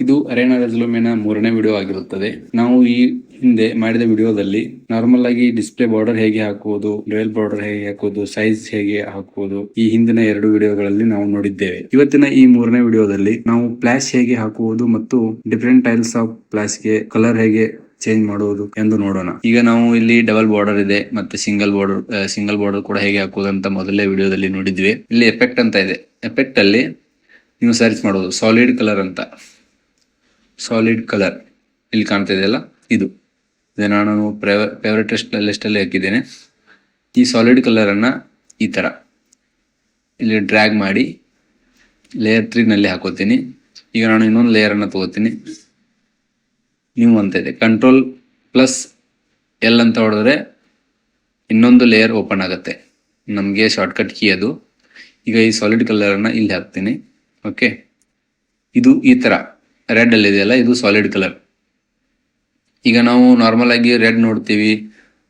ಇದು ಅರೇನಾ ರೆಸಲ್ಯೂಮಿನ 3ನೇ ವಿಡಿಯೋ ಆಗಿರುತ್ತದೆ. ನಾವು ಈ ಹಿಂದೆ ಮಾಡಿದ ವಿಡಿಯೋದಲ್ಲಿ ನಾರ್ಮಲ್ ಆಗಿ ಡಿಸ್ಪ್ಲೇ ಬಾರ್ಡರ್ ಹೇಗೆ ಹಾಕುವುದು, ಡ್ಯುಯಲ್ ಬಾರ್ಡರ್ ಹೇಗೆ ಹಾಕುವುದು, ಸೈಜ್ ಹೇಗೆ ಹಾಕುವುದು ಈ ಹಿಂದಿನ 2 ವಿಡಿಯೋಗಳಲ್ಲಿ ನಾವು ನೋಡಿದ್ದೇವೆ. ಇವತ್ತಿನ ಈ 3ನೇ ವಿಡಿಯೋದಲ್ಲಿ ನಾವು ಫ್ಲಾಶ್ ಹೇಗೆ ಹಾಕುವುದು ಮತ್ತು ಡಿಫರೆಂಟ್ ಟೈಲ್ಸ್ ಆಫ್ ಫ್ಲಾಶ್ ಗೆ ಕಲರ್ ಹೇಗೆ ಚೇಂಜ್ ಮಾಡುವುದು ಎಂದು ನೋಡೋಣ. ಈಗ ನಾವು ಇಲ್ಲಿ ಡಬಲ್ ಬಾರ್ಡರ್ ಇದೆ ಮತ್ತೆ ಸಿಂಗಲ್ ಬಾರ್ಡರ್ ಕೂಡ ಹೇಗೆ ಹಾಕುವುದು ಅಂತ ಮೊದಲನೇ ವಿಡಿಯೋದಲ್ಲಿ ನೋಡಿದ್ವಿ. ಇಲ್ಲಿ ಎಫೆಕ್ಟ್ ಅಂತ ಇದೆ. ಎಫೆಕ್ಟ್ ಅಲ್ಲಿ ನೀವು ಸರ್ಚ್ ಮಾಡೋದು ಸಾಲಿಡ್ ಕಲರ್ ಅಂತ. ಸಾಲಿಡ್ ಕಲರ್ ಇಲ್ಲಿ ಕಾಣ್ತಾ ಇದೆಯಲ್ಲ, ಇದು ನಾನು ಫೇವರೇಟ್ ಲಿಸ್ಟ್ ಅಲ್ಲಿ ಹಾಕಿದ್ದೇನೆ. ಈ ಸಾಲಿಡ್ ಕಲರ್ ಅನ್ನ ಈ ತರ ಇಲ್ಲಿ ಡ್ರ್ಯಾಗ್ ಮಾಡಿ ಲೇಯರ್ 3 ನಲ್ಲಿ ಹಾಕೋತೀನಿ. ಈಗ ನಾನು ಇನ್ನೊಂದು ಲೇಯರ್ ಅನ್ನ ತಗೋತೀನಿ. ನೀವು ಅಂತ ಇದೆ Ctrl+L ಅಂತ ಹೊಡೆದ್ರೆ ಇನ್ನೊಂದು ಲೇಯರ್ ಓಪನ್ ಆಗುತ್ತೆ. ನಮಗೆ ಶಾರ್ಟ್ಕಟ್ ಕೀ ಅದು. ಈಗ ಈ ಸಾಲಿಡ್ ಕಲರ್ ಅನ್ನ ಇಲ್ಲಿ ಹಾಕ್ತೀನಿ. ಓಕೆ, ಇದು ಈ ತರ ರೆಡ್ ಅಲ್ಲಿ ಇದೆಯಲ್ಲ, ಇದು ಸಾಲಿಡ್ ಕಲರ್. ಈಗ ನಾವು ನಾರ್ಮಲ್ ಆಗಿ ರೆಡ್ ನೋಡ್ತೀವಿ,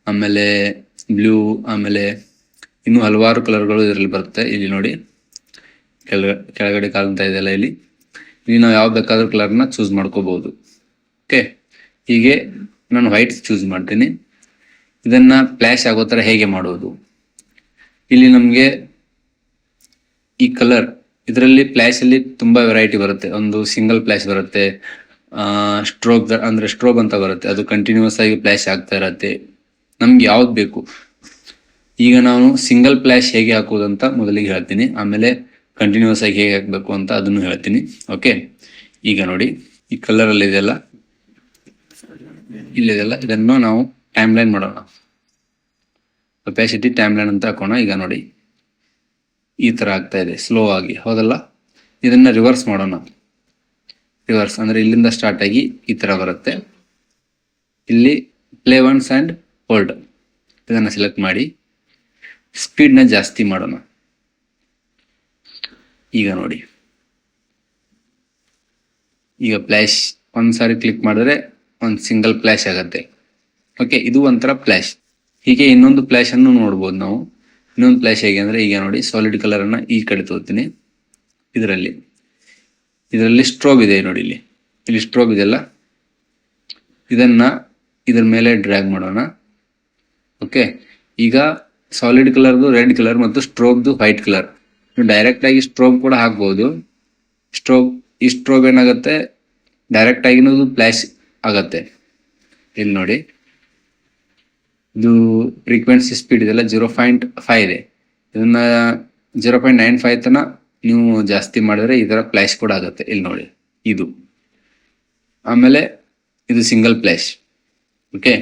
ಆಮೇಲೆ ಬ್ಲೂ, ಆಮೇಲೆ ಇನ್ನು ಹಲವಾರು ಕಲರ್ಗಳು ಇದರಲ್ಲಿ ಬರುತ್ತೆ. ಇಲ್ಲಿ ನೋಡಿ ಕೆಳಗಡೆ ಕಾಣ್ತಾ ಇದೆಯಲ್ಲ, ಇಲ್ಲಿ ನಾವು ಯಾವ ಬೇಕಾದ್ರೂ ಕಲರ್ನ ಚೂಸ್ ಮಾಡ್ಕೋಬಹುದು. ಓಕೆ, ಹೀಗೆ ನಾನು ವೈಟ್ ಚೂಸ್ ಮಾಡ್ತೀನಿ. ಇದನ್ನ ಫ್ಲಾಶ್ ಆಗೋ ತರ ಹೇಗೆ ಮಾಡೋದು? ಇಲ್ಲಿ ನಮ್ಗೆ ಈ ಕಲರ್ ಇದರಲ್ಲಿ ಫ್ಲಾಶ್ ಅಲ್ಲಿ ತುಂಬಾ ವೆರೈಟಿ ಬರುತ್ತೆ. ಒಂದು ಸಿಂಗಲ್ ಫ್ಲಾಶ್ ಬರುತ್ತೆ, ಸ್ಟ್ರೋಬ್ ಅಂತ ಬರುತ್ತೆ, ಅದು ಕಂಟಿನ್ಯೂಸ್ ಆಗಿ ಫ್ಲಾಶ್ ಆಗ್ತಾ ಇರತ್ತೆ. ನಮ್ಗೆ ಯಾವ್ದು ಬೇಕು? ಈಗ ನಾನು ಸಿಂಗಲ್ ಫ್ಲಾಶ್ ಹೇಗೆ ಹಾಕುವುದು ಅಂತ ಮೊದಲಿಗೆ ಹೇಳ್ತೀನಿ, ಆಮೇಲೆ ಕಂಟಿನ್ಯೂಸ್ ಆಗಿ ಹೇಗೆ ಹಾಕ್ಬೇಕು ಅಂತ ಅದನ್ನು ಹೇಳ್ತೀನಿ. ಓಕೆ, ಈಗ ನೋಡಿ ಈ ಕಲರ್ ಅಲ್ಲಿ ಇದೆಯಲ್ಲ, ಇಲ್ಲಿದೆಲ್ಲ, ಇದನ್ನು ನಾವು ಟೈಮ್ ಲೈನ್ ಮಾಡೋಣ. ಒಪ್ಯಾಸಿಟಿ ಟೈಮ್ ಲೈನ್ ಅಂತ ಹಾಕೋಣ. ಈಗ ನೋಡಿ ಈ ತರ ಆಗ್ತಾ ಇದೆ ಸ್ಲೋ ಆಗಿ, ಹೌದಲ್ಲ? ಇದನ್ನ ರಿವರ್ಸ್ ಮಾಡೋಣ. ರಿವರ್ಸ್ ಅಂದ್ರೆ ಇಲ್ಲಿಂದ ಸ್ಟಾರ್ಟ್ ಆಗಿ ಈ ತರ ಬರುತ್ತೆ. ಇಲ್ಲಿ ಪ್ಲೇ ಒನ್ಸ್ ಅಂಡ್ ಹೋಲ್ಡ್ ಇದನ್ನ ಸೆಲೆಕ್ಟ್ ಮಾಡಿ ಸ್ಪೀಡ್ ನ ಜಾಸ್ತಿ ಮಾಡೋಣ. ಈಗ ನೋಡಿ, ಈಗ ಫ್ಲಾಶ್ ಒಂದ್ಸಾರಿ ಕ್ಲಿಕ್ ಮಾಡಿದ್ರೆ ಒಂದು ಸಿಂಗಲ್ ಫ್ಲಾಶ್ ಆಗತ್ತೆ. ಓಕೆ, ಇದು ಒಂಥರ ಫ್ಲಾಶ್. ಹೀಗೆ ಇನ್ನೊಂದು ಫ್ಲಾಶ್ ಅನ್ನು ನೋಡ್ಬೋದು ನಾವು. ಇನ್ನೊಂದು ಫ್ಲಾಶ್ ಹೇಗೆ ಅಂದ್ರೆ, ಈಗ ನೋಡಿ ಸಾಲಿಡ್ ಕಲರ್ ಅನ್ನ ಈ ಕಡೆ ತಗೋತೀನಿ. ಇದರಲ್ಲಿ ಸ್ಟ್ರೋಬ್ ಇದೆ ನೋಡಿ, ಇಲ್ಲಿ ಸ್ಟ್ರೋಬ್ ಇದೆಲ್ಲ, ಇದನ್ನ ಇದ್ರ ಮೇಲೆ ಡ್ರ್ಯಾಗ್ ಮಾಡೋಣ. ಓಕೆ, ಈಗ ಸಾಲಿಡ್ ಕಲರ್ದು ರೆಡ್ ಕಲರ್ ಮತ್ತು ಸ್ಟ್ರೋಬ್ದು ವೈಟ್ ಕಲರ್. ನೀವು ಡೈರೆಕ್ಟ್ ಆಗಿ ಸ್ಟ್ರೋಬ್ ಕೂಡ ಹಾಕ್ಬಹುದು. ಈ ಸ್ಟ್ರೋಬ್ ಏನಾಗುತ್ತೆ, ಡೈರೆಕ್ಟ್ ಆಗಿ ಫ್ಲಾಶ್ ಆಗತ್ತೆ. ಇಲ್ಲಿ ನೋಡಿ, ಇದು ಫ್ರೀಕ್ವೆನ್ಸಿ ಸ್ಪೀಡ್ ಇದೆಲ್ಲ 0.5 ಇದೆ. ಇದನ್ನ 0.95 ತನ ನೀವು ಜಾಸ್ತಿ ಮಾಡಿದ್ರೆ ಈ ತರ ಫ್ಲಾಶ್ ಕೂಡ ಆಗುತ್ತೆ. ಇಲ್ಲಿ ನೋಡಿ, ಇದು ಆಮೇಲೆ ಇದು ಸಿಂಗಲ್ ಫ್ಲಾಶ್. ಓಕೆ,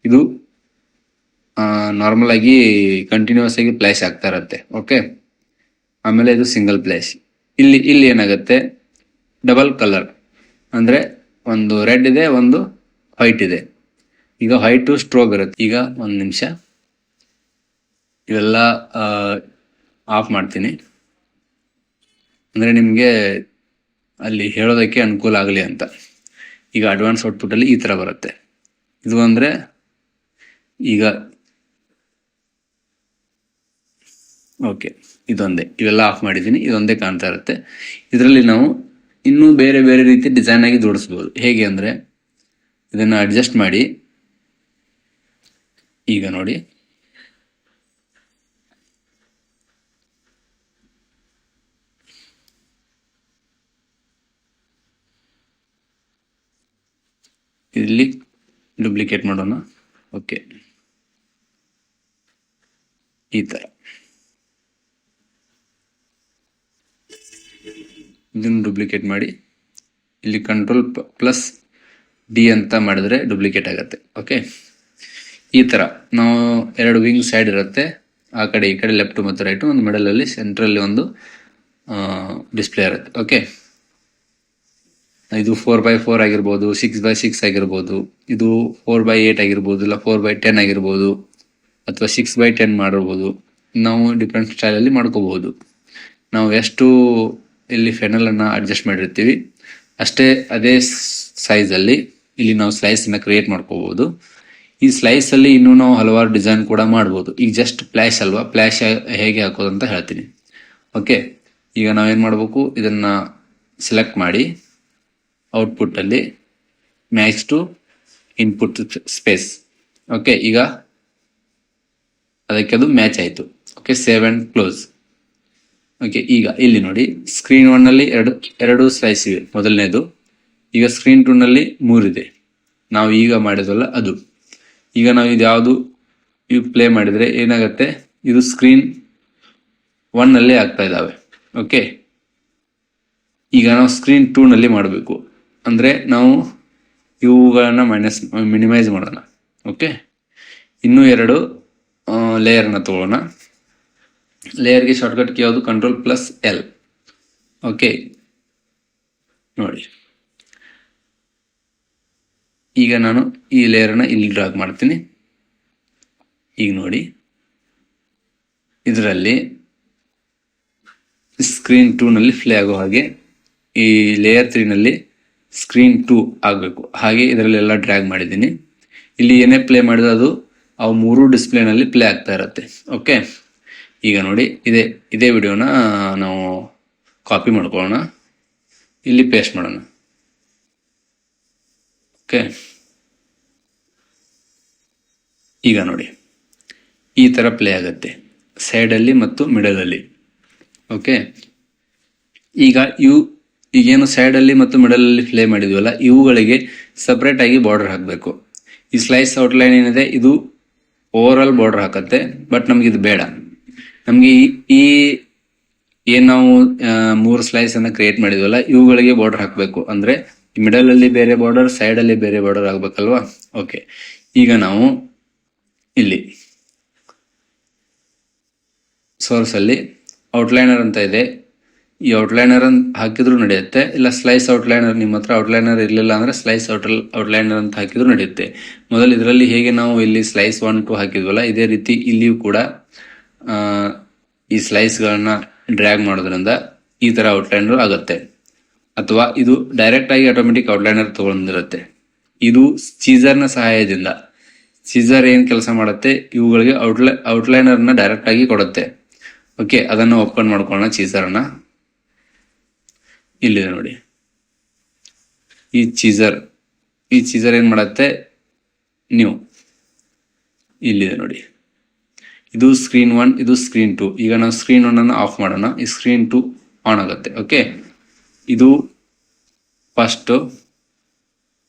ಇದು ನಾರ್ಮಲ್ ಆಗಿ ಕಂಟಿನ್ಯೂಸ್ ಆಗಿ ಫ್ಲಾಶ್ ಆಗ್ತಾ ಇರತ್ತೆ. ಓಕೆ, ಆಮೇಲೆ ಇದು ಸಿಂಗಲ್ ಫ್ಲಾಶ್. ಇಲ್ಲಿ ಏನಾಗುತ್ತೆ, ಡಬಲ್ ಕಲರ್ ಅಂದ್ರೆ ಒಂದು ರೆಡ್ ಇದೆ, ಒಂದು ವೈಟ್ ಇದೆ. ಈಗ ವೈಟ್ ಸ್ಟ್ರೋಬ್ ಇರುತ್ತೆ. ಈಗ ಒಂದು ನಿಮಿಷ ಇವೆಲ್ಲ ಆಫ್ ಮಾಡ್ತೀನಿ, ಅಂದ್ರೆ ನಿಮ್ಗೆ ಅಲ್ಲಿ ಹೇಳೋದಕ್ಕೆ ಅನುಕೂಲ ಆಗಲಿ ಅಂತ. ಈಗ ಅಡ್ವಾನ್ಸ್ ಔಟ್ಪುಟ್ ಅಲ್ಲಿ ಈ ತರ ಬರುತ್ತೆ. ಇದು ಅಂದ್ರೆ ಈಗ ಓಕೆ, ಇವೆಲ್ಲ ಆಫ್ ಮಾಡಿದ್ದೀನಿ. ಇದೊಂದೇ ಕಾಣ್ತಾ ಇರುತ್ತೆ. ಇದರಲ್ಲಿ ನಾವು ಇನ್ನೂ ಬೇರೆ ಬೇರೆ ರೀತಿ ಡಿಸೈನ್ ಆಗಿ ಜೋಡಿಸ್ಬೋದು. ಹೇಗೆ ಅಂದ್ರೆ, ಇದನ್ನ ಅಡ್ಜಸ್ಟ್ ಮಾಡಿ, ಈಗ ನೋಡಿ ಇಲ್ಲಿ ಡೂಪ್ಲಿಕೇಟ್ ಮಾಡೋಣ. ಓಕೆ, ಈ ತರ ಇದನ್ನು ಡೂಪ್ಲಿಕೇಟ್ ಮಾಡಿ ಇಲ್ಲಿ Ctrl+D ಅಂತ ಮಾಡಿದ್ರೆ ಡೂಪ್ಲಿಕೇಟ್ ಆಗತ್ತೆ. ಓಕೆ, ಈ ತರ ನಾವು 2 ವಿಂಗ್ ಸೈಡ್ ಇರುತ್ತೆ, ಆ ಕಡೆ ಈ ಕಡೆ ಲೆಫ್ಟ್ ಮತ್ತು ರೈಟ್, ಒಂದು ಮಿಡಲ್ ಅಲ್ಲಿ ಸೆಂಟ್ರಲ್ಲಿ ಒಂದು ಡಿಸ್ಪ್ಲೇ ಇರುತ್ತೆ. ಓಕೆ, ಇದು 4x4 ಆಗಿರ್ಬೋದು, 6x6 ಆಗಿರ್ಬೋದು, ಇದು 4x8 ಆಗಿರ್ಬೋದು, ಇಲ್ಲ 4x10 ಆಗಿರ್ಬೋದು, ಅಥವಾ 6x10 ಮಾಡಿರ್ಬೋದು. ನಾವು ಡಿಫ್ರೆಂಟ್ ಸ್ಟೈಲ್ ಅಲ್ಲಿ ಮಾಡ್ಕೋಬಹುದು. ನಾವು ಎಷ್ಟು ಇಲ್ಲಿ ಫೆನಲ್ ಅನ್ನ ಅಡ್ಜಸ್ಟ್ ಮಾಡಿರ್ತೀವಿ ಅಷ್ಟೇ ಅದೇ ಸೈಜ್ ಅಲ್ಲಿ ಇಲ್ಲಿ ನಾವು ಸ್ಲೈಸ್ ಅನ್ನ ಕ್ರಿಯೇಟ್ ಮಾಡ್ಕೋಬಹುದು. ಈ ಸ್ಲೈಸ್ ಅಲ್ಲಿ ಇನ್ನೂ ನಾವು ಹಲವಾರು ಡಿಸೈನ್ ಕೂಡ ಮಾಡಬಹುದು. ಈಗ ಜಸ್ಟ್ ಫ್ಲಾಶ್ ಅಲ್ವಾ, ಫ್ಲಾಶ್ ಹೇಗೆ ಹಾಕೋದು ಅಂತ ಹೇಳ್ತೀನಿ. ಓಕೆ, ಈಗ ನಾವೇನ್ ಮಾಡಬೇಕು, ಇದನ್ನ ಸೆಲೆಕ್ಟ್ ಮಾಡಿ ಔಟ್ಪುಟ್ ಅಲ್ಲಿ match to input space. Okay, ಈಗ ಅದಕ್ಕೆ ಅದು ಮ್ಯಾಚ್ ಆಯಿತು. Okay, save and close. Okay, ಈಗ ಇಲ್ಲಿ ನೋಡಿ ಸ್ಕ್ರೀನ್ 1 ನಲ್ಲಿ ಎರಡು ಸ್ಲೈಸ್ ಇವೆ. ಮೊದಲನೇದು. ಈಗ ಸ್ಕ್ರೀನ್ 2 ನಲ್ಲಿ 3 ಇದೆ. ನಾವು ಈಗ ಮಾಡಿದ್ವಲ್ಲ ಅದು. ಈಗ ನಾವು ಇದು ಯಾವುದು ಪ್ಲೇ ಮಾಡಿದ್ರೆ ಏನಾಗುತ್ತೆ, ಇದು ಸ್ಕ್ರೀನ್ 1 ನಲ್ಲಿ ಆಗ್ತಾ ಇದ್ದಾವೆ. ಓಕೆ, ಈಗ ನಾವು ಸ್ಕ್ರೀನ್ 2 ನಲ್ಲಿ ಮಾಡಬೇಕು ಅಂದ್ರೆ ನಾವು ಇವುಗಳನ್ನ ಮಿನಿಮೈಸ್ ಮಾಡೋಣ. ಓಕೆ, ಇನ್ನೂ 2 ಲೇಯರ್ನ ತಗೊಳ್ಳೋಣ. ಲೇಯರ್ಗೆ ಶಾರ್ಟ್ಕಟ್ ಕೀ ಯಾವುದು? Ctrl+L. ಓಕೆ, ನೋಡಿ ಈಗ ನಾನು ಈ ಲೇಯರ್ನ ಇಲ್ಲಿ ಡ್ರಾಗ್ ಮಾಡ್ತೀನಿ. ಈಗ ನೋಡಿ ಇದರಲ್ಲಿ ಸ್ಕ್ರೀನ್ 2 ನಲ್ಲಿ ಪ್ಲೇ ಆಗೋ ಹಾಗೆ ಈ ಲೇಯರ್ 3 ನಲ್ಲಿ ಸ್ಕ್ರೀನ್ 2 ಆಗಬೇಕು. ಹಾಗೆ ಇದರಲ್ಲೆಲ್ಲ ಡ್ರ್ಯಾಗ್ ಮಾಡಿದ್ದೀನಿ. ಇಲ್ಲಿ ಏನೇ ಪ್ಲೇ ಮಾಡಿದ್ರೆ ಅದು ಅವು 3 ಡಿಸ್ಪ್ಲೇನಲ್ಲಿ ಪ್ಲೇ ಆಗ್ತಾ ಇರುತ್ತೆ. ಓಕೆ, ಈಗ ನೋಡಿ ಇದೇ ವಿಡಿಯೋನ ನಾವು ಕಾಪಿ ಮಾಡ್ಕೊಳ್ಳೋಣ, ಇಲ್ಲಿ ಪೇಸ್ಟ್ ಮಾಡೋಣ. ಓಕೆ, ಈಗ ನೋಡಿ ಈ ಥರ ಪ್ಲೇ ಆಗುತ್ತೆ ಸೈಡಲ್ಲಿ ಮತ್ತು ಮಿಡಲಲ್ಲಿ. ಓಕೆ, ಈಗೇನು ಸೈಡಲ್ಲಿ ಮತ್ತು ಮಿಡಲಲ್ಲಿ ಪ್ಲೇ ಮಾಡಿದ್ವಲ್ಲ ಇವುಗಳಿಗೆ ಸಪ್ರೇಟ್ ಆಗಿ ಬಾರ್ಡರ್ ಹಾಕಬೇಕು. ಈ ಸ್ಲೈಸ್ ಔಟ್ಲೈನ್ ಏನಿದೆ ಇದು ಓವರ್ ಆಲ್ ಬಾರ್ಡರ್ ಹಾಕತ್ತೆ, ಬಟ್ ನಮ್ಗೆ ಇದು ಬೇಡ. ನಮ್ಗೆ ಈ ಏನ್ ನಾವು 3 ಸ್ಲೈಸ್ ಅನ್ನ ಕ್ರಿಯೇಟ್ ಮಾಡಿದ್ವಲ್ಲ ಇವುಗಳಿಗೆ ಬಾರ್ಡರ್ ಹಾಕಬೇಕು. ಅಂದ್ರೆ ಮಿಡಲ್ ಅಲ್ಲಿ ಬೇರೆ ಬಾರ್ಡರ್, ಸೈಡ್ ಅಲ್ಲಿ ಬೇರೆ ಬಾರ್ಡರ್ ಆಗ್ಬೇಕಲ್ವಾ. ಓಕೆ, ಈಗ ನಾವು ಇಲ್ಲಿ ಸೋರ್ಸ್ ಅಲ್ಲಿ ಔಟ್ಲೈನರ್ ಅಂತ ಇದೆ. ಈ ಔಟ್ಲೈನರ್ ಹಾಕಿದ್ರು ನಡೆಯುತ್ತೆ, ಇಲ್ಲ ಸ್ಲೈಸ್ ಔಟ್ಲೈನರ್ ನಿಮ್ಮ ಹತ್ರ ಔಟ್ಲೈನರ್ ಇರಲಿಲ್ಲ ಅಂದ್ರೆ ಸ್ಲೈಸ್ ಔಟ್ಲೈನರ್ ಅಂತ ಹಾಕಿದ್ರು ನಡೆಯುತ್ತೆ. ಮೊದಲು ಇದರಲ್ಲಿ ಹೇಗೆ ನಾವು ಇಲ್ಲಿ ಸ್ಲೈಸ್ 1, 2 ಹಾಕಿದ್ವಲ್ಲ ಇದೇ ರೀತಿ ಇಲ್ಲಿಯೂ ಕೂಡ ಈ ಸ್ಲೈಸ್ಗಳನ್ನ ಡ್ರ್ಯಾಗ್ ಮಾಡೋದ್ರಿಂದ ಈ ತರ ಔಟ್ಲೈನರ್ ಆಗುತ್ತೆ. ಅಥವಾ ಇದು ಡೈರೆಕ್ಟ್ ಆಗಿ ಆಟೋಮೆಟಿಕ್ ಔಟ್ಲೈನರ್ ತಗೊಂಡಿರುತ್ತೆ. ಇದು ಸೀಸರ್ನ ಸಹಾಯದಿಂದ ಸೀಸರ್ ಏನ್ ಕೆಲಸ ಮಾಡುತ್ತೆ, ಇವುಗಳಿಗೆ ಔಟ್ಲೈನರ್ನ ಡೈರೆಕ್ಟ್ ಆಗಿ ಕೊಡುತ್ತೆ. ಓಕೆ, ಅದನ್ನು ಓಪನ್ ಮಾಡ್ಕೊಳ್ಳೋಣ. ಸೀಸರ್ನ ಇಲ್ಲಿದೆ ನೋಡಿ. ಈ ಚೀಸರ್ ಏನ್ ಮಾಡುತ್ತೆ, ನೀವು ಇಲ್ಲಿದೆ ನೋಡಿ, ಇದು ಸ್ಕ್ರೀನ್ 1, ಇದು ಸ್ಕ್ರೀನ್ 2. ಈಗ ನಾವು ಸ್ಕ್ರೀನ್ 1 ಅನ್ನು ಆಫ್ ಮಾಡೋಣ. ಈ ಸ್ಕ್ರೀನ್ 2 ಆನ್ ಆಗುತ್ತೆ. ಓಕೆ, ಇದು ಫಸ್ಟ್,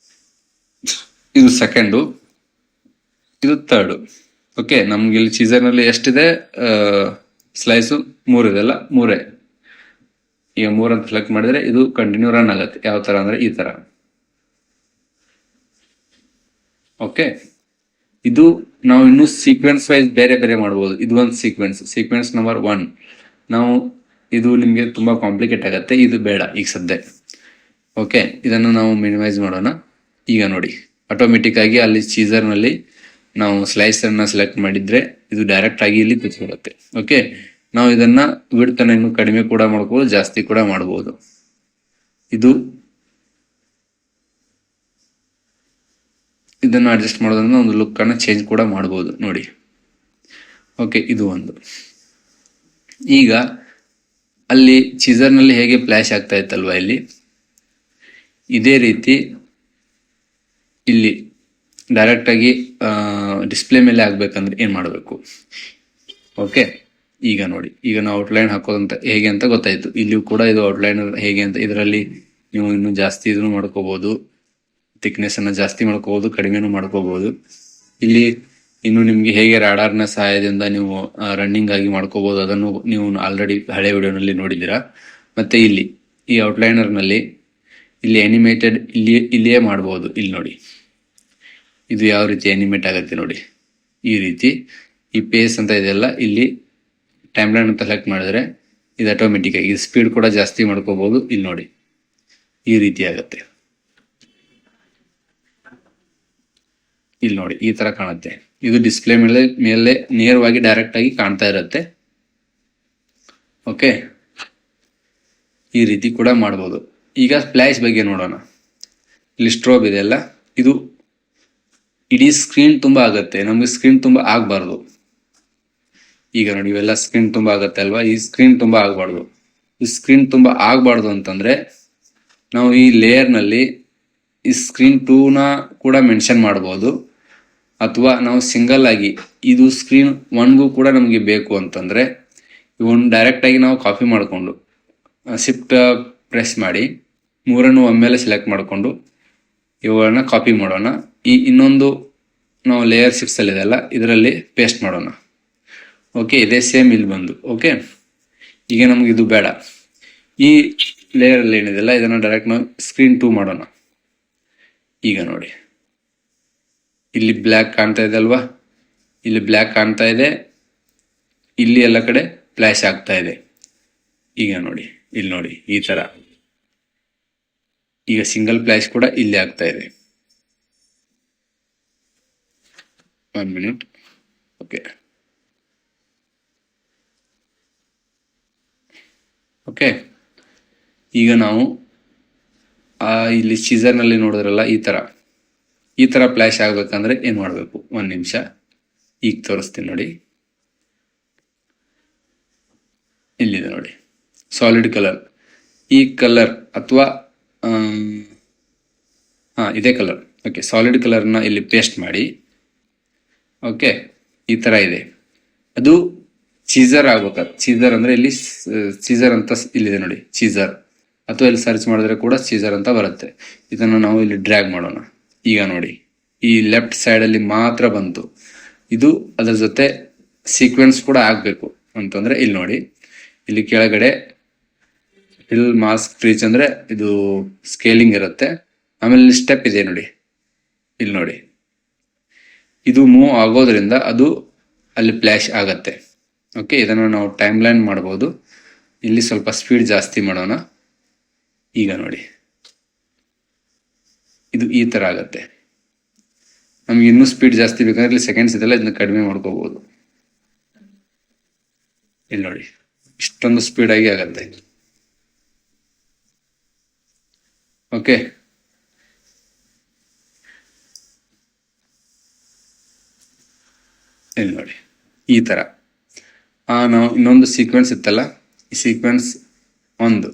ಇದು ಸೆಕೆಂಡು, ಇದು ಥರ್ಡ್. ಓಕೆ, ನಮ್ಗೆ ಇಲ್ಲಿ ಚೀಸರ್ನಲ್ಲಿ ಎಷ್ಟಿದೆ ಸ್ಲೈಸು 3 ಇದೆಲ್ಲ 3. ಈಗ 3 ಅಂತ ಸೆಲೆಕ್ಟ್ ಮಾಡಿದ್ರೆ ಇದು ಕಂಟಿನ್ಯೂ ರನ್ ಆಗುತ್ತೆ. ಯಾವ ತರ ಅಂದ್ರೆ ಈ ತರ. ಓಕೆ, ಇದು ನಾವು ಇನ್ನು ಸೀಕ್ವೆನ್ಸ್ ವೈಸ್ ಬೇರೆ ಬೇರೆ ಮಾಡಬಹುದು. ಇದು ಒಂದು ಸೀಕ್ವೆನ್ಸ್ ನಂಬರ್ 1. ನಾವು ಇದು ನಿಮ್ಗೆ ತುಂಬಾ ಕಾಂಪ್ಲಿಕೇಟ್ ಆಗುತ್ತೆ, ಇದು ಬೇಡ ಈಗ ಸದ್ಯ. ಓಕೆ, ಇದನ್ನು ನಾವು ಮಿನಿಮೈಸ್ ಮಾಡೋಣ. ಈಗ ನೋಡಿ ಆಟೋಮೆಟಿಕ್ ಆಗಿ ಅಲ್ಲಿ ಚೀಸರ್ ನಲ್ಲಿ ನಾವು ಸ್ಲೈಸ್ ಅನ್ನ ಸೆಲೆಕ್ಟ್ ಮಾಡಿದ್ರೆ ಇದು ಡೈರೆಕ್ಟ್ ಆಗಿ ಇಲ್ಲಿ ಕೂತ್ಕೊಳ್ಳುತ್ತೆ. ಓಕೆ, ನಾವು ಇದನ್ನ ವಿಡ್ತ್ ಇನ್ನು ಕಡಿಮೆ ಕೂಡ ಮಾಡ್ಬೋದು, ಜಾಸ್ತಿ ಕೂಡ ಮಾಡಬಹುದು. ಇದನ್ನು ಅಡ್ಜಸ್ಟ್ ಮಾಡೋದ್ರಿಂದ ಒಂದು ಲುಕ್ ಅನ್ನ ಚೇಂಜ್ ಕೂಡ ಮಾಡಬಹುದು ನೋಡಿ. ಓಕೆ, ಇದು ಒಂದು. ಈಗ ಅಲ್ಲಿ ಚೀಸರ್ ನಲ್ಲಿ ಹೇಗೆ ಫ್ಲಾಶ್ ಆಗ್ತಾ ಇತ್ತಲ್ವಾ, ಇಲ್ಲಿ ಇದೇ ರೀತಿ ಇಲ್ಲಿ ಡೈರೆಕ್ಟ್ ಆಗಿ ಡಿಸ್ಪ್ಲೇ ಮೇಲೆ ಆಗ್ಬೇಕಂದ್ರೆ ಏನ್ ಮಾಡಬೇಕು. ಓಕೆ, ಈಗ ನೋಡಿ, ಈಗ ನಾವು ಔಟ್ಲೈನ್ ಹಾಕೋದಂತ ಹೇಗೆ ಅಂತ ಗೊತ್ತಾಯ್ತು. ಇಲ್ಲಿಯೂ ಕೂಡ ಇದು ಔಟ್ಲೈನರ್ ಹೇಗೆ ಅಂತ, ಇದರಲ್ಲಿ ನೀವು ಇನ್ನು ಜಾಸ್ತಿ ಇದನ್ನು ಮಾಡ್ಕೋಬಹುದು, ಥಿಕ್ನೆಸ್ ಅನ್ನ ಜಾಸ್ತಿ ಮಾಡ್ಕೋಬಹುದು, ಕಡಿಮೆನೂ ಮಾಡ್ಕೋಬಹುದು. ಇಲ್ಲಿ ಇನ್ನು ನಿಮ್ಗೆ ಹೇಗೆ ರಾಡಾರ್ನ ಸಹಾಯದಿಂದ ನೀವು ರನ್ನಿಂಗ್ ಆಗಿ ಮಾಡ್ಕೋಬಹುದು, ಅದನ್ನು ನೀವು ಆಲ್ರೆಡಿ ಹಳೆ ವಿಡಿಯೋನಲ್ಲಿ ನೋಡಿದ್ದೀರಾ. ಮತ್ತೆ ಇಲ್ಲಿ ಈ ಔಟ್ಲೈನರ್ ನಲ್ಲಿ ಇಲ್ಲಿ ಅನಿಮೇಟೆಡ್ ಇಲ್ಲಿಯೇ ಮಾಡಬಹುದು. ಇಲ್ಲಿ ನೋಡಿ ಇದು ಯಾವ ರೀತಿ ಅನಿಮೇಟ್ ಆಗುತ್ತೆ ನೋಡಿ. ಈ ರೀತಿ ಈ ಪೇಸ್ ಅಂತ ಇದೆಯಲ್ಲ, ಇಲ್ಲಿ ಟೈಮ್ ಲೈನ್ ಅಂತ ಸೆಲೆಕ್ಟ್ ಮಾಡಿದ್ರೆ ಇದು ಆಟೋಮೆಟಿಕ್ ಆಗಿ ಸ್ಪೀಡ್ ಕೂಡ ಜಾಸ್ತಿ ಮಾಡ್ಕೋಬಹುದು. ಇಲ್ಲಿ ನೋಡಿ ಈ ರೀತಿ ಆಗುತ್ತೆ. ಇಲ್ಲಿ ನೋಡಿ ಈ ತರ ಕಾಣುತ್ತೆ. ಇದು ಡಿಸ್ಪ್ಲೇ ಮೇಲೆ ನೇರವಾಗಿ ಡೈರೆಕ್ಟ್ ಆಗಿ ಕಾಣ್ತಾ ಇರುತ್ತೆ. ಓಕೆ, ಈ ರೀತಿ ಕೂಡ ಮಾಡಬಹುದು. ಈಗ ಫ್ಲಾಶ್ ಬಗ್ಗೆ ನೋಡೋಣ. ಇಲ್ಲಿ ಸ್ಟ್ರೋಬ್ ಇದೆಯಲ್ಲ, ಇದು ಇಡೀ ಸ್ಕ್ರೀನ್ ತುಂಬಾ ಆಗುತ್ತೆ. ನಮ್ಗೆ ಸ್ಕ್ರೀನ್ ತುಂಬಾ ಆಗ್ಬಾರ್ದು. ಈಗ ನೋಡಿ ಇವೆಲ್ಲ ಸ್ಕ್ರೀನ್ ತುಂಬಾ ಆಗತ್ತೆ ಅಲ್ವಾ, ಈ ಸ್ಕ್ರೀನ್ ತುಂಬಾ ಆಗ್ಬಾರ್ದು. ಈ ಸ್ಕ್ರೀನ್ ತುಂಬಾ ಆಗ್ಬಾರ್ದು ಅಂತಂದ್ರೆ ನಾವು ಈ ಲೇಯರ್ ನಲ್ಲಿ ಈ ಸ್ಕ್ರೀನ್ 2ನ ಕೂಡ ಮೆನ್ಷನ್ ಮಾಡಬಹುದು, ಅಥವಾ ನಾವು ಸಿಂಗಲ್ ಆಗಿ ಇದು ಸ್ಕ್ರೀನ್ 1ಗೂ ಕೂಡ ನಮಗೆ ಬೇಕು ಅಂತಂದ್ರೆ ಇವನ್ ಡೈರೆಕ್ಟ್ ಆಗಿ ನಾವು ಕಾಪಿ ಮಾಡಿಕೊಂಡು ಶಿಫ್ಟ್ ಪ್ರೆಸ್ ಮಾಡಿ ಮೂರನ್ನು ಒಮ್ಮೆಲೆ ಸೆಲೆಕ್ಟ್ ಮಾಡಿಕೊಂಡು ಇವುಗಳನ್ನ ಕಾಪಿ ಮಾಡೋಣ. ಈ ಇನ್ನೊಂದು ನಾವು ಲೇಯರ್ 6 ಅಲ್ಲಿ ಇದೆಲ್ಲ ಇದರಲ್ಲಿ ಪೇಸ್ಟ್ ಮಾಡೋಣ. ಓಕೆ, ಇದೇ ಸೇಮ್ ಇಲ್ಲಿ ಬಂದು. ಓಕೆ, ಈಗ ನಮ್ಗೆ ಇದು ಬೇಡ. ಈ ಲೇಯರ್ ಅಲ್ಲಿ ಏನಿದೆಲ್ಲ ಇದನ್ನ ಡೈರೆಕ್ಟ್ ನಾವು ಸ್ಕ್ರೀನ್ 2 ಮಾಡೋಣ. ಈಗ ನೋಡಿ, ಇಲ್ಲಿ ಬ್ಲ್ಯಾಕ್ ಕಾಣ್ತಾ ಇದೆ ಅಲ್ವಾ, ಇಲ್ಲಿ ಬ್ಲ್ಯಾಕ್ ಕಾಣ್ತಾ ಇದೆ, ಇಲ್ಲಿ ಎಲ್ಲ ಕಡೆ ಫ್ಲಾಶ್ ಆಗ್ತಾ ಇದೆ. ಈಗ ನೋಡಿ, ಇಲ್ಲಿ ನೋಡಿ, ಈ ತರ ಈಗ ಸಿಂಗಲ್ ಫ್ಲಾಶ್ ಕೂಡ ಇಲ್ಲಿ ಆಗ್ತಾ ಇದೆ. 1 ಮಿನಿಟ್. ಓಕೆ ಓಕೆ, ಈಗ ನಾವು ಇಲ್ಲಿ ಸೀಸರ್ ನಲ್ಲಿ ನೋಡಿದ್ರಲ್ಲ, ಈ ತರ ಫ್ಲಾಶ್ ಆಗ್ಬೇಕಂದ್ರೆ ಏನ್ ಮಾಡ್ಬೇಕು? 1 ನಿಮಿಷ, ಈಗ ತೋರಿಸ್ತೀನಿ ನೋಡಿ. ಇಲ್ಲಿದೆ ನೋಡಿ, ಸಾಲಿಡ್ ಕಲರ್. ಈ ಕಲರ್ ಅಥವಾ ಇದೇ ಕಲರ್. ಓಕೆ, ಸಾಲಿಡ್ ಕಲರ್ನ ಇಲ್ಲಿ ಪೇಸ್ಟ್ ಮಾಡಿ. ಓಕೆ, ಈ ತರ ಇದೆ. ಅದು ಚೀಸರ್ ಆಗ್ಬೇಕು. ಚೀಸರ್ ಅಂದ್ರೆ ಇಲ್ಲಿ ಚೀಸರ್ ಅಂತ ಇಲ್ಲಿದೆ ನೋಡಿ, ಚೀಸರ್. ಅಥವಾ ಇಲ್ಲಿ ಸರ್ಚ್ ಮಾಡಿದ್ರೆ ಕೂಡ ಚೀಸರ್ ಅಂತ ಬರುತ್ತೆ. ಇದನ್ನು ನಾವು ಇಲ್ಲಿ ಡ್ರ್ಯಾಗ್ ಮಾಡೋಣ. ಈಗ ನೋಡಿ, ಈ ಲೆಫ್ಟ್ ಸೈಡ್ ಅಲ್ಲಿ ಮಾತ್ರ ಬಂತು. ಇದು ಅದರ ಜೊತೆ ಸೀಕ್ವೆನ್ಸ್ ಕೂಡ ಆಗ್ಬೇಕು ಅಂತಂದ್ರೆ ಇಲ್ಲಿ ನೋಡಿ, ಇಲ್ಲಿ ಕೆಳಗಡೆ ಹಿಲ್ ಮಾಸ್ಕ್ ರೀಚ್ ಅಂದ್ರೆ ಇದು ಸ್ಕೇಲಿಂಗ್ ಇರುತ್ತೆ. ಆಮೇಲೆ ಇಲ್ಲಿ ಸ್ಟೆಪ್ ಇದೆ ನೋಡಿ, ಇಲ್ಲಿ ನೋಡಿ, ಇದು ಮೂವ್ ಆಗೋದ್ರಿಂದ ಅದು ಅಲ್ಲಿ ಫ್ಲಾಶ್ ಆಗತ್ತೆ. ಓಕೆ, ಇದನ್ನು ನಾವು ಟೈಮ್ ಲೈನ್ ಮಾಡಬಹುದು. ಇಲ್ಲಿ ಸ್ವಲ್ಪ ಸ್ಪೀಡ್ ಜಾಸ್ತಿ ಮಾಡೋಣ. ಈಗ ನೋಡಿ, ಇದು ಈ ತರ ಆಗತ್ತೆ. ನಮ್ಗೆ ಇನ್ನೂ ಸ್ಪೀಡ್ ಜಾಸ್ತಿ ಬೇಕಂದ್ರೆ ಇಲ್ಲಿ ಸೆಕೆಂಡ್ಸ್ ಇದೆಲ್ಲ ಇದನ್ನ ಕಡಿಮೆ ಮಾಡ್ಕೋಬಹುದು. ಇಲ್ಲಿ ನೋಡಿ, ಇಷ್ಟೊಂದು ಸ್ಪೀಡ್ ಆಗಿ ಆಗತ್ತೆ. ಓಕೆ, ಇಲ್ಲಿ ನೋಡಿ, ಈ ತರ ನಾವು ಇನ್ನೊಂದು ಸೀಕ್ವೆನ್ಸ್ ಇತ್ತಲ್ಲ, ಈ ಸೀಕ್ವೆನ್ಸ್ 1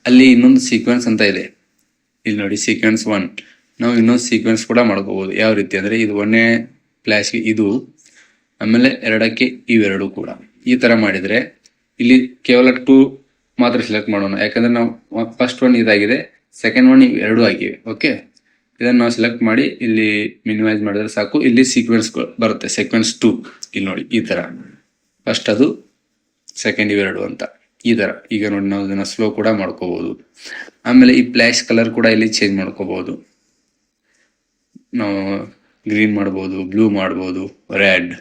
ಅಲ್ಲಿ ಇನ್ನೊಂದು ಸೀಕ್ವೆನ್ಸ್ ಅಂತ ಇದೆ. ಇಲ್ಲಿ ನೋಡಿ, ಸೀಕ್ವೆನ್ಸ್ 1. ನಾವು ಇನ್ನೊಂದು ಸೀಕ್ವೆನ್ಸ್ ಕೂಡ ಮಾಡ್ಕೋಬಹುದು. ಯಾವ ರೀತಿ ಅಂದ್ರೆ ಇದು 1ನೇ ಫ್ಲಾಶ್ಗೆ ಇದು, ಆಮೇಲೆ 2ಕ್ಕೆ ಇವೆರಡು ಕೂಡ. ಈ ತರ ಮಾಡಿದ್ರೆ ಇಲ್ಲಿ ಕೇವಲ 2 ಮಾತ್ರ ಸೆಲೆಕ್ಟ್ ಮಾಡೋಣ. ಯಾಕಂದ್ರೆ ನಾವು ಫಸ್ಟ್ 1 ಇದಾಗಿದೆ, ಸೆಕೆಂಡ್ 1 2 ಆಗಿವೆ. ಓಕೆ, ಇದನ್ನು ನಾವು ಸೆಲೆಕ್ಟ್ ಮಾಡಿ ಇಲ್ಲಿ ಮಿನಿಮೈಸ್ ಮಾಡಿದ್ರೆ ಸಾಕು. ಇಲ್ಲಿ ಸೀಕ್ವೆನ್ಸ್ ಬರುತ್ತೆ, ಸೀಕ್ವೆನ್ಸ್ 2. ಇಲ್ಲಿ ನೋಡಿ, ಈ ತರ ಫಸ್ಟ್ ಅದು, ಸೆಕೆಂಡ್ ಇವೆರಡು ಅಂತ ಈ ತರ. ಈಗ ನೋಡಿ, ನಾವು ಇದನ್ನ ಸ್ಲೋ ಕೂಡ ಮಾಡ್ಕೋಬಹುದು. ಆಮೇಲೆ ಈ ಫ್ಲಾಶ್ ಕಲರ್ ಕೂಡ ಇಲ್ಲಿ ಚೇಂಜ್ ಮಾಡ್ಕೋಬಹುದು. ನಾವು ಗ್ರೀನ್ ಮಾಡ್ಬೋದು, ಬ್ಲೂ ಮಾಡ್ಬೋದು, ರೆಡ್,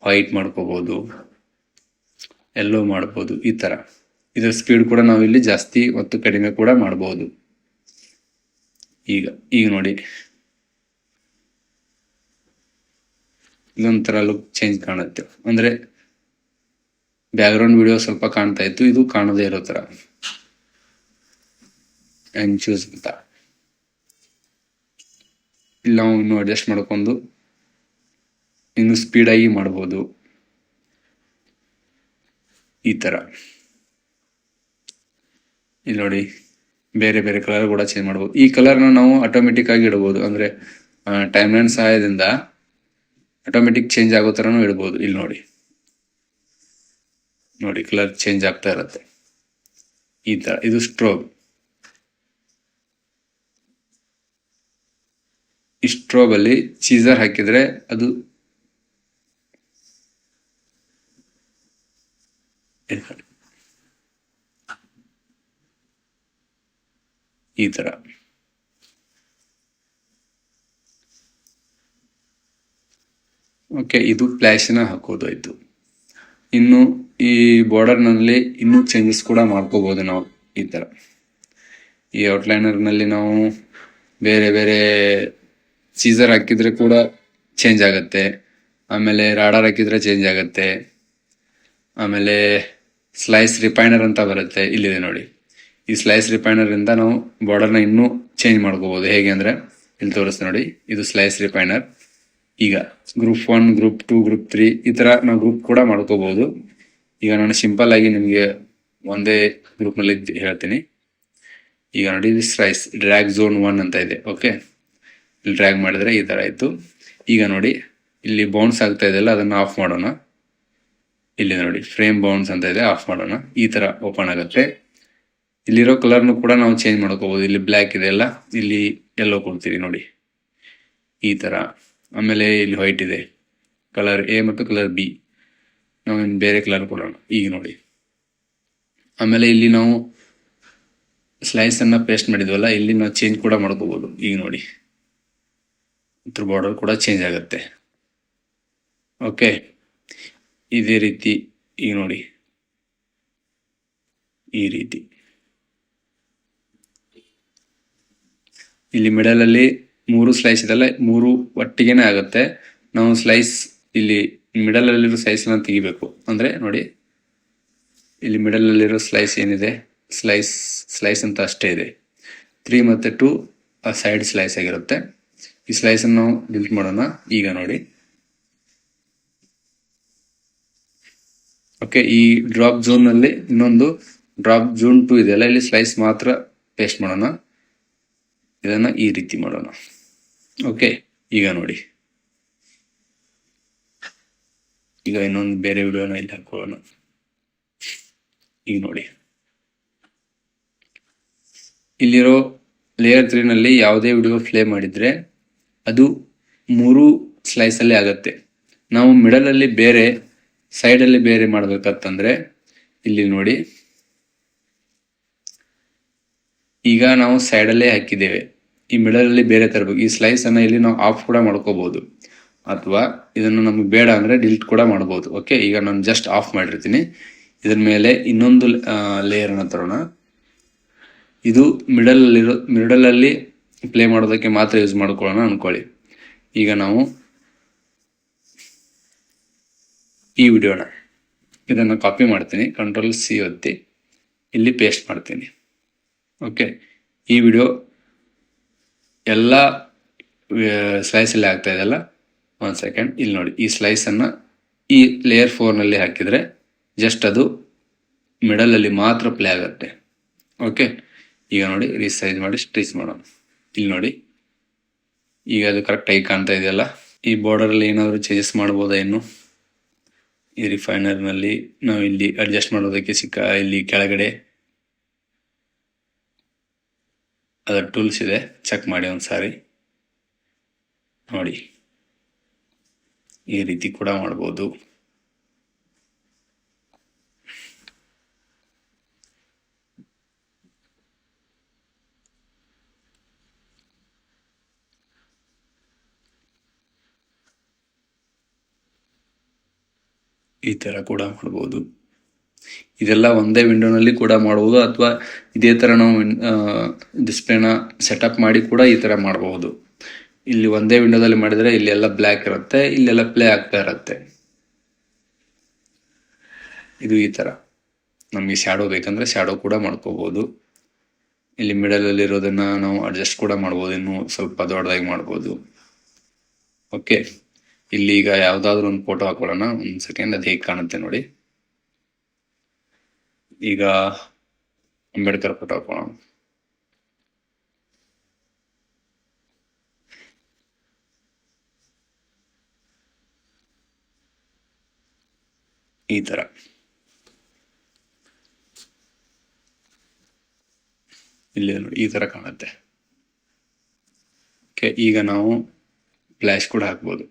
ವೈಟ್ ಮಾಡ್ಕೋಬಹುದು, ಎಲ್ಲೋ ಮಾಡ್ಬೋದು. ಈ ತರ ಇದರ ಸ್ಪೀಡ್ ಕೂಡ ನಾವು ಇಲ್ಲಿ ಜಾಸ್ತಿ ಮತ್ತು ಕಡಿಮೆ ಕೂಡ ಮಾಡಬಹುದು. ಈಗ ನೋಡಿ, ಇದೊಂಥರ ಲುಕ್ ಚೇಂಜ್ ಕಾಣುತ್ತೆ. ಅಂದ್ರೆ ಬ್ಯಾಕ್ಗ್ರೌಂಡ್ ವಿಡಿಯೋ ಸ್ವಲ್ಪ ಕಾಣ್ತಾ ಇತ್ತು, ಇದು ಕಾಣದೇ ಇರೋ ತರ ಚೂಸ್ ಅಂತ. ಇಲ್ಲಿ ನಾವು ಇನ್ನು ಅಡ್ಜಸ್ಟ್ ಮಾಡ್ಕೊಂಡು ಇನ್ನು ಸ್ಪೀಡ್ ಆಗಿ ಮಾಡಬಹುದು. ಈ ತರ ಇಲ್ಲಿ ನೋಡಿ, ಬೇರೆ ಬೇರೆ ಕಲರ್ ಕೂಡ ಚೇಂಜ್ ಮಾಡಬಹುದು. ಈ ಕಲರ್ನ ನಾವು ಆಟೋಮೆಟಿಕ್ ಆಗಿ ಇಡಬಹುದು. ಅಂದ್ರೆ ಟೈಮ್ ಲೈನ್ ಸಹಾಯದಿಂದ ಆಟೋಮೆಟಿಕ್ ಚೇಂಜ್ ಆಗೋ ತರನು ಇಡಬಹುದು. ಇಲ್ಲಿ ನೋಡಿ ಕಲರ್ ಚೇಂಜ್ ಆಗ್ತಾ ಇರುತ್ತೆ. ಈ ತರ ಇದು ಸ್ಟ್ರೋಬ್. ಈ ಸ್ಟ್ರೋಬ್ ಅಲ್ಲಿ ಚೀಸರ್ ಹಾಕಿದ್ರೆ ಅದು ಈ ತರ. ಓಕೆ, ಇದು ಫ್ಲಾಶ್ ನ ಹಾಕೋದಾಯ್ತು. ಇನ್ನು ಈ ಬಾರ್ಡರ್ ನಲ್ಲಿ ಇನ್ನೂ ಚೇಂಜಸ್ ಕೂಡ ಮಾಡ್ಕೋಬಹುದು ನಾವು. ಈ ತರ ಈ ಔಟ್ಲೈನರ್ ನಲ್ಲಿ ನಾವು ಬೇರೆ ಬೇರೆ ಸೀಸರ್ ಹಾಕಿದ್ರೆ ಕೂಡ ಚೇಂಜ್ ಆಗತ್ತೆ. ಆಮೇಲೆ ರಾಡರ್ ಹಾಕಿದ್ರೆ ಚೇಂಜ್ ಆಗತ್ತೆ. ಆಮೇಲೆ ಸ್ಲೈಸ್ ರಿಫೈನರ್ ಅಂತ ಬರುತ್ತೆ, ಇಲ್ಲಿದೆ ನೋಡಿ. ಈ ಸ್ಲೈಸ್ ರಿಫೈನರ್ ಇಂದ ನಾವು ಬಾರ್ಡರ್ ನ ಇನ್ನೂ ಚೇಂಜ್ ಮಾಡ್ಕೋಬಹುದು. ಹೇಗೆ ಅಂದ್ರೆ ಇಲ್ಲಿ ತೋರಿಸ್ತೆ ನೋಡಿ, ಇದು ಸ್ಲೈಸ್ ರಿಫೈನರ್. ಈಗ ಗ್ರೂಪ್ 1, ಗ್ರೂಪ್ 2, ಗ್ರೂಪ್ 3 ಈ ತರ ನಾವು ಗ್ರೂಪ್ ಕೂಡ ಮಾಡ್ಕೋಬಹುದು. ಈಗ ನಾನು ಸಿಂಪಲ್ ಆಗಿ ನಿಮ್ಗೆ ಒಂದೇ ಗ್ರೂಪ್ ನಲ್ಲಿ ಹೇಳ್ತೀನಿ. ಈಗ ನೋಡಿ ಇಲ್ಲಿ ಸ್ಲೈಸ್ ಡ್ರ್ಯಾಗ್ ಝೋನ್ 1 ಅಂತ ಇದೆ. ಓಕೆ, ಇಲ್ಲಿ ಡ್ರ್ಯಾಗ್ ಮಾಡಿದ್ರೆ ಈ ಥರ ಆಯಿತು. ಈಗ ನೋಡಿ ಇಲ್ಲಿ ಬೌನ್ಸ್ ಆಗ್ತಾ ಇದೆಯಲ್ಲ, ಅದನ್ನು ಆಫ್ ಮಾಡೋಣ. ಇಲ್ಲಿ ನೋಡಿ ಫ್ರೇಮ್ ಬೌನ್ಸ್ ಅಂತ ಇದೆ, ಆಫ್ ಮಾಡೋಣ. ಈ ಥರ ಓಪನ್ ಆಗುತ್ತೆ. ಇಲ್ಲಿರೋ ಕಲರ್ನು ಕೂಡ ನಾವು ಚೇಂಜ್ ಮಾಡ್ಕೋಬೋದು. ಇಲ್ಲಿ ಬ್ಲ್ಯಾಕ್ ಇದೆ ಅಲ್ಲ, ಇಲ್ಲಿ ಯೆಲ್ಲೋ ಕೊಡ್ತೀವಿ ನೋಡಿ ಈ ಥರ. ಆಮೇಲೆ ಇಲ್ಲಿ ವೈಟ್ ಇದೆ, ಕಲರ್ ಎ ಮತ್ತು ಕಲರ್ ಬಿ. ನಾವು ಇನ್ನು ಬೇರೆ ಕಲರ್ ಕೊಡೋಣ ಈಗ ನೋಡಿ. ಆಮೇಲೆ ಇಲ್ಲಿ ನಾವು ಸ್ಲೈಸನ್ನು ಪೇಸ್ಟ್ ಮಾಡಿದ್ವಲ್ಲ, ಇಲ್ಲಿ ನಾವು ಚೇಂಜ್ ಕೂಡ ಮಾಡ್ಕೋಬೋದು. ಈಗ ನೋಡಿ ಇದ್ರ ಬಾರ್ಡರ್ ಕೂಡ ಚೇಂಜ್ ಆಗುತ್ತೆ. ಓಕೆ, ಇದೇ ರೀತಿ ಈಗ ನೋಡಿ ಈ ರೀತಿ. ಇಲ್ಲಿ ಮಿಡಲಲ್ಲಿ 3 ಸ್ಲೈಸ್ ಇದೆಲ್ಲ, 3 ಒಟ್ಟಿಗೆನೆ ಆಗುತ್ತೆ. ನಾವು ಸ್ಲೈಸ್ ಇಲ್ಲಿ ಮಿಡಲಲ್ಲಿರೋ ಸ್ಲೈಸನ್ನು ತೆಗಿಬೇಕು. ಅಂದರೆ ನೋಡಿ ಇಲ್ಲಿ ಮಿಡಲಲ್ಲಿರೋ ಸ್ಲೈಸ್ ಏನಿದೆ, ಸ್ಲೈಸ್ ಅಂತ ಅಷ್ಟೇ ಇದೆ. 3 ಮತ್ತು 2 ಆ ಸೈಡ್ ಸ್ಲೈಸ್ ಆಗಿರುತ್ತೆ. ಈ ಸ್ಲೈಸನ್ನು ನಾವು ಡಿಲೀಟ್ ಮಾಡೋಣ. ಈಗ ನೋಡಿ ಓಕೆ, ಈ ಡ್ರಾಪ್ ಝೋನಲ್ಲಿ ಇನ್ನೊಂದು ಡ್ರಾಪ್ ಝೋನ್ 2 ಇದೆಯಲ್ಲ, ಇಲ್ಲಿ ಸ್ಲೈಸ್ ಮಾತ್ರ ಪೇಸ್ಟ್ ಮಾಡೋಣ. ಇದನ್ನು ಈ ರೀತಿ ಮಾಡೋಣ. ಓಕೆ, ಈಗ ನೋಡಿ ಈಗ ಇನ್ನೊಂದು ಬೇರೆ ವಿಡಿಯೋನ ಇಲ್ಲಿ ಹಾಕೊಳ್ಳೋಣ. ಈಗ ನೋಡಿ ಇಲ್ಲಿರೋ ಲೇಯರ್ 3ನಲ್ಲಿ ಯಾವುದೇ ವಿಡಿಯೋ ಪ್ಲೇ ಮಾಡಿದರೆ ಅದು 3 ಸ್ಲೈಸಲ್ಲಿ ಆಗುತ್ತೆ. ನಾವು ಮಿಡಲಲ್ಲಿ ಬೇರೆ, ಸೈಡಲ್ಲಿ ಬೇರೆ ಮಾಡಬೇಕಂತಂದರೆ ಇಲ್ಲಿ ನೋಡಿ, ಈಗ ನಾವು ಸೈಡಲ್ಲೇ ಹಾಕಿದ್ದೇವೆ, ಈ ಮಿಡಲಲ್ಲಿ ಬೇರೆ ತರಬೇಕು. ಈ ಸ್ಲೈಸನ್ನು ಇಲ್ಲಿ ನಾವು ಆಫ್ ಕೂಡ ಮಾಡ್ಕೋಬೋದು, ಅಥವಾ ಇದನ್ನು ನಮಗೆ ಬೇಡ ಅಂದರೆ ಡಿಲೀಟ್ ಕೂಡ ಮಾಡ್ಬೋದು. ಓಕೆ, ಈಗ ನಾನು ಜಸ್ಟ್ ಆಫ್ ಮಾಡಿರ್ತೀನಿ. ಇದ್ರ ಮೇಲೆ ಇನ್ನೊಂದು ಲೇಯರನ್ನು ತರೋಣ. ಇದು ಮಿಡಲಲ್ಲಿ ಪ್ಲೇ ಮಾಡೋದಕ್ಕೆ ಮಾತ್ರ ಯೂಸ್ ಮಾಡ್ಕೊಳ್ಳೋಣ ಅನ್ಕೊಳ್ಳಿ. ಈಗ ನಾವು ಈ ವಿಡಿಯೋನ ಇದನ್ನು ಕಾಪಿ ಮಾಡ್ತೀನಿ, Ctrl+C ಒತ್ತಿ ಇಲ್ಲಿ ಪೇಸ್ಟ್ ಮಾಡ್ತೀನಿ. ಓಕೆ, ಈ ವಿಡಿಯೋ ಎಲ್ಲ ಸ್ಲೈಸಲ್ಲಿ ಆಗ್ತಾ ಇದೆಯಲ್ಲ. 1 ಸೆಕೆಂಡ್, ಇಲ್ಲಿ ನೋಡಿ ಈ ಸ್ಲೈಸನ್ನು ಈ ಲೇಯರ್ 4ನಲ್ಲಿ ಹಾಕಿದರೆ ಜಸ್ಟ್ ಅದು ಮಿಡಲಲ್ಲಿ ಮಾತ್ರ ಪ್ಲೇ ಆಗುತ್ತೆ. ಓಕೆ, ಈಗ ನೋಡಿ ರೀಸೈಜ್ ಮಾಡಿ ಸ್ಟ್ರೀಚ್ ಮಾಡೋಣ. ಇಲ್ಲಿ ನೋಡಿ ಈಗ ಅದು ಕರೆಕ್ಟಾಗಿ ಕಾಣ್ತಾ ಇದೆಯಲ್ಲ. ಈ ಬಾರ್ಡರಲ್ಲಿ ಏನಾದರೂ ಚೇಂಜಸ್ ಮಾಡ್ಬೋದಾ ಇನ್ನು? ಈ ರಿಫೈನರ್ನಲ್ಲಿ ನಾವು ಇಲ್ಲಿ ಅಡ್ಜಸ್ಟ್ ಮಾಡೋದಕ್ಕೆ ಇಲ್ಲಿ ಕೆಳಗಡೆ ಅದರ ಟೂಲ್ಸ್ ಇದೆ, ಚೆಕ್ ಮಾಡಿ ಒಂದು ಸಾರಿ ನೋಡಿ. ಈ ರೀತಿ ಕೂಡ ಮಾಡ್ಬೋದು. ಈ ಥರ ಕೂಡ ಮಾಡ್ಬೋದು. ಇದೆಲ್ಲ ಒಂದೇ ವಿಂಡೋನಲ್ಲಿ ಕೂಡ ಮಾಡ್ಬೋದು, ಅಥವಾ ಇದೇ ಥರ ನಾವು ಡಿಸ್ಪ್ಲೇನ ಸೆಟಪ್ ಮಾಡಿ ಕೂಡ ಈ ಥರ ಮಾಡಬಹುದು. ಇಲ್ಲಿ ಒಂದೇ ವಿಂಡೋದಲ್ಲಿ ಮಾಡಿದರೆ ಇಲ್ಲೆಲ್ಲ ಬ್ಲ್ಯಾಕ್ ಇರುತ್ತೆ, ಇಲ್ಲೆಲ್ಲ ಪ್ಲೇ ಆಗ್ತಾ ಇರುತ್ತೆ. ಇದು ಈ ಥರ ನಮಗೆ ಶ್ಯಾಡೋ ಬೇಕಂದ್ರೆ ಶ್ಯಾಡೋ ಕೂಡ ಮಾಡ್ಕೋಬೋದು. ಇಲ್ಲಿ ಮಿಡಲಲ್ಲಿ ಇರೋದನ್ನು ನಾವು ಅಡ್ಜಸ್ಟ್ ಕೂಡ ಮಾಡ್ಬೋದು, ಇನ್ನೂ ಸ್ವಲ್ಪ ದೊಡ್ಡದಾಗಿ ಮಾಡ್ಬೋದು. ಓಕೆ, ಇಲ್ಲಿ ಈಗ ಯಾವುದಾದ್ರೂ ಒಂದು ಫೋಟೋ ಹಾಕೊಳ್ಳೋಣ. ಒಂದು ಸೆಕೆಂಡ್, ಅದು ಹೇಗೆ ಕಾಣುತ್ತೆ ನೋಡಿ. ಈಗ ಅಂಬೇಡ್ಕರ್ ಫೋಟೋ ಹಾಕೋಣ. ಈ ಥರ ಇಲ್ಲಿ ನೋಡಿ ಈ ಥರ ಕಾಣುತ್ತೆ. ಓಕೆ, ಈಗ ನಾವು ಫ್ಲ್ಯಾಶ್ ಕೂಡ ಹಾಕ್ಬೋದು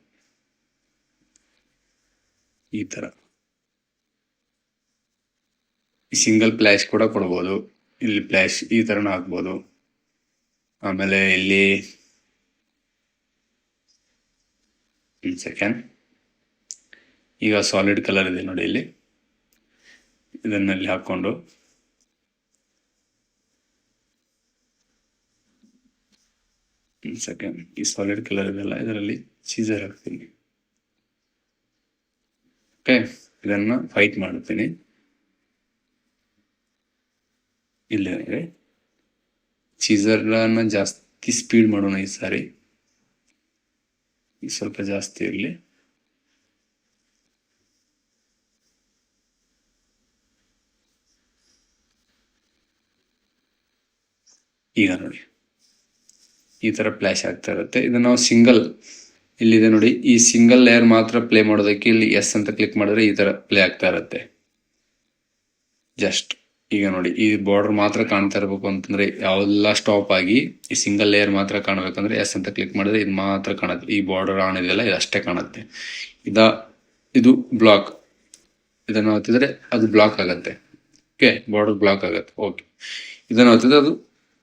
ಈ ಥರ. ಸಿಂಗಲ್ ಫ್ಲ್ಯಾಶ್ ಕೂಡ ಕೊಡ್ಬೋದು. ಇಲ್ಲಿ ಫ್ಲ್ಯಾಶ್ ಈ ಥರನೂ ಹಾಕ್ಬೋದು. ಆಮೇಲೆ ಇಲ್ಲಿ ಒಂದು ಸೆಕೆಂಡ್, ಈಗ ಸಾಲಿಡ್ ಕಲರ್ ಇದೆ ನೋಡಿ, ಇಲ್ಲಿ ಇದನ್ನಲ್ಲಿ ಹಾಕ್ಕೊಂಡು ಒಂದು ಸೆಕೆಂಡ್, ಈ ಸಾಲಿಡ್ ಕಲರ್ ಇದೆಲ್ಲ ಇದರಲ್ಲಿ ಸೀಸರ್ ಹಾಕ್ತೀನಿ. ಓಕೆ, ಇದನ್ನು ವೈಟ್ ಮಾಡ್ತೀನಿ. ಇಲ್ಲಿ ಸೀಸರ್ನ ಜಾಸ್ತಿ ಸ್ಪೀಡ್ ಮಾಡೋಣ ಈ ಸಾರಿ, ಸ್ವಲ್ಪ ಜಾಸ್ತಿ ಇರಲಿ. ಈಗ ನೋಡಿ ಈ ತರ ಫ್ಲಾಶ್ ಆಗ್ತಾ ಇರುತ್ತೆ. ಇದನ್ನ ನಾವು ಸಿಂಗಲ್, ಇಲ್ಲಿದೆ ನೋಡಿ, ಈ ಸಿಂಗಲ್ ಲೇಯರ್ ಮಾತ್ರ ಪ್ಲೇ ಮಾಡೋದಕ್ಕೆ ಇಲ್ಲಿ ಎಸ್ ಅಂತ ಕ್ಲಿಕ್ ಮಾಡಿದ್ರೆ ಈ ತರ ಪ್ಲೇ ಆಗ್ತಾ ಇರುತ್ತೆ. ಜಸ್ಟ್ ಈಗ ನೋಡಿ ಈ ಬಾರ್ಡರ್ ಮಾತ್ರ ಕಾಣ್ತಾ ಇರಬೇಕು ಅಂತಂದ್ರೆ ಯಾವೆಲ್ಲ ಸ್ಟಾಪ್ ಆಗಿ ಈ ಸಿಂಗಲ್ ಲೇಯರ್ ಮಾತ್ರ ಕಾಣಬೇಕಂದ್ರೆ ಎಸ್ ಅಂತ ಕ್ಲಿಕ್ ಮಾಡಿದ್ರೆ ಇದು ಮಾತ್ರ ಕಾಣುತ್ತೆ. ಈ ಬಾರ್ಡರ್ ಆನ್ ಇದೆಯಲ್ಲ ಇದು ಅಷ್ಟೇ ಕಾಣುತ್ತೆ. ಇದು ಬ್ಲಾಕ್, ಇದನ್ನು ಒತ್ತಿದ್ರೆ ಅದು ಬ್ಲಾಕ್ ಆಗತ್ತೆ. ಓಕೆ, ಬಾರ್ಡರ್ ಬ್ಲಾಕ್ ಆಗತ್ತೆ. ಓಕೆ, ಇದನ್ನು ಒತ್ತಿದ್ರೆ ಅದು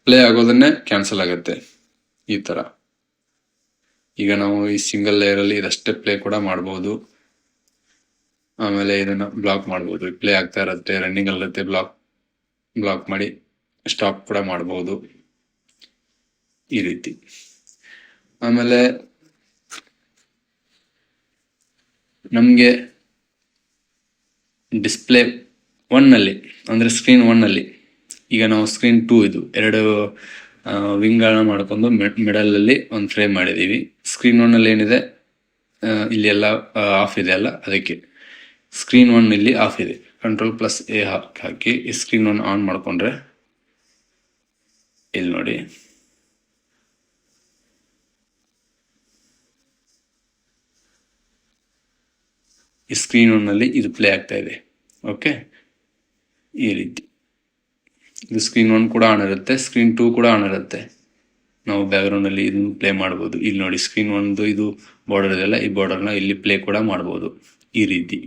ಪ್ಲೇ ಆಗೋದನ್ನೇ ಕ್ಯಾನ್ಸಲ್ ಆಗುತ್ತೆ ಈ ತರ. ಈಗ ನಾವು ಈ ಸಿಂಗಲ್ ಲೇಯರ್ ಅಲ್ಲಿ ಇದಷ್ಟೇ ಪ್ಲೇ ಕೂಡ ಮಾಡಬಹುದು. ಆಮೇಲೆ ಇದನ್ನ ಬ್ಲಾಕ್ ಮಾಡಬಹುದು. ಪ್ಲೇ ಆಗ್ತಾ ಇರುತ್ತೆ, ರನ್ನಿಂಗ್ ಅಲ್ಲಿರುತ್ತೆ, ಬ್ಲಾಕ್ ಮಾಡಿ ಸ್ಟಾಪ್ ಕೂಡ ಮಾಡಬಹುದು ಈ ರೀತಿ. ಆಮೇಲೆ ನಮ್ಗೆ ಡಿಸ್ಪ್ಲೇ 1 ನಲ್ಲಿ ಅಂದ್ರೆ ಸ್ಕ್ರೀನ್ 1 ನಲ್ಲಿ, ಈಗ ನಾವು ಸ್ಕ್ರೀನ್ 2 ಇದು ಎರಡು ವಿಂಗ್ಗಳನ್ನ ಮಾಡ್ಕೊಂಡು ಮಿಡಲ್ ಅಲ್ಲಿ ಒಂದು ಫ್ರೇಮ್ ಮಾಡಿದೀವಿ. ಸ್ಕ್ರೀನ್ 1 ನಲ್ಲಿ ಏನಿದೆ ಇಲ್ಲಿ ಎಲ್ಲ ಆಫ್ ಇದೆ ಅಲ್ಲ, ಅದಕ್ಕೆ ಸ್ಕ್ರೀನ್ 1 ಇಲ್ಲಿ ಆಫ್ ಇದೆ. Ctrl+A ಹಾಕಿ ಈ ಸ್ಕ್ರೀನ್ 1 ಆನ್ ಮಾಡ್ಕೊಂಡ್ರೆ ಇಲ್ಲಿ ನೋಡಿ ಈ ಸ್ಕ್ರೀನ್ 1 ನಲ್ಲಿ ಇದು ಪ್ಲೇ ಆಗ್ತಾ ಇದೆ. ಓಕೆ, ಈ ರೀತಿ ಇದು ಸ್ಕ್ರೀನ್ 1 ಕೂಡ ಆನ್ ಇರುತ್ತೆ, ಸ್ಕ್ರೀನ್ 2 ಕೂಡ ಆನ್ ಇರುತ್ತೆ. ನಾವು ಬ್ಯಾಕ್ ಗ್ರೌಂಡ್ ಅಲ್ಲಿ ಇದನ್ನು ಪ್ಲೇ ಮಾಡಬಹುದು. ಇಲ್ಲಿ ನೋಡಿ ಸ್ಕ್ರೀನ್ 1 ಇದು ಬಾರ್ಡರ್ ಇದೆಲ್ಲ, ಈ ಬಾರ್ಡರ್ನ ಇಲ್ಲಿ ಪ್ಲೇ ಕೂಡ ಮಾಡಬಹುದು ಈ ರೀತಿ.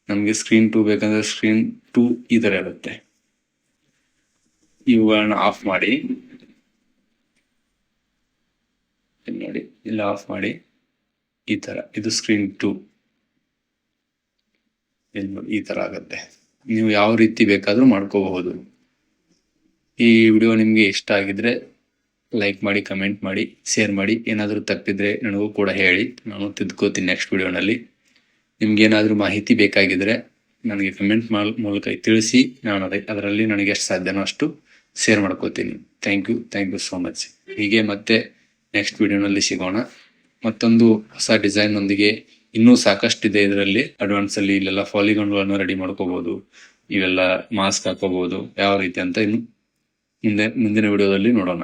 ನಮಗೆ ಸ್ಕ್ರೀನ್ 2 ಬೇಕಂದ್ರೆ ಸ್ಕ್ರೀನ್ 2 ಈ ತರ ಇರುತ್ತೆ. ಇವುಗಳನ್ನ ಆಫ್ ಮಾಡಿ ನೋಡಿ, ಇಲ್ಲಿ ಆಫ್ ಮಾಡಿ ಈ ತರ, ಇದು ಸ್ಕ್ರೀನ್ 2 ಈ ತರ ಆಗುತ್ತೆ. ನೀವು ಯಾವ ರೀತಿ ಬೇಕಾದ್ರೂ ಮಾಡ್ಕೋಬಹುದು. ಈ ವಿಡಿಯೋ ನಿಮ್ಗೆ ಇಷ್ಟ ಆಗಿದ್ರೆ ಲೈಕ್ ಮಾಡಿ, ಕಮೆಂಟ್ ಮಾಡಿ, ಶೇರ್ ಮಾಡಿ. ಏನಾದರೂ ತಪ್ಪಿದ್ರೆ ನನಗೂ ಕೂಡ ಹೇಳಿ, ನಾನು ತಿದ್ಕೋತೀನಿ ನೆಕ್ಸ್ಟ್ ವಿಡಿಯೋನಲ್ಲಿ. ನಿಮ್ಗೆ ಏನಾದರೂ ಮಾಹಿತಿ ಬೇಕಾಗಿದ್ರೆ ನನಗೆ ಕಮೆಂಟ್ ಮೂಲಕ ತಿಳಿಸಿ, ನಾನು ಅದರಲ್ಲಿ ನನಗೆ ಎಷ್ಟು ಸಾಧ್ಯನೋ ಅಷ್ಟು ಶೇರ್ ಮಾಡ್ಕೋತೀನಿ. Thank you so much. ಹೀಗೆ ಮತ್ತೆ ನೆಕ್ಸ್ಟ್ ವಿಡಿಯೋನಲ್ಲಿ ಸಿಗೋಣ. ಮತ್ತೊಂದು ಹೊಸ ಡಿಸೈನ್ ಒಂದಿಗೆ. ಇನ್ನೂ ಸಾಕಷ್ಟಿದೆ ಇದರಲ್ಲಿ. ಅಡ್ವಾನ್ಸ್ ಅಲ್ಲಿ ಇಲ್ಲೆಲ್ಲ ಪಾಲಿಗಾನ್ಗಳನ್ನು ರೆಡಿ ಮಾಡ್ಕೋಬಹುದು, ಇವೆಲ್ಲ ಮಾಸ್ಕ್ ಹಾಕೋಬಹುದು, ಯಾವ ರೀತಿ ಅಂತ ಇನ್ನು ಮುಂದಿನ ವಿಡಿಯೋದಲ್ಲಿ ನೋಡೋಣ.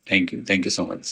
Thank you so much.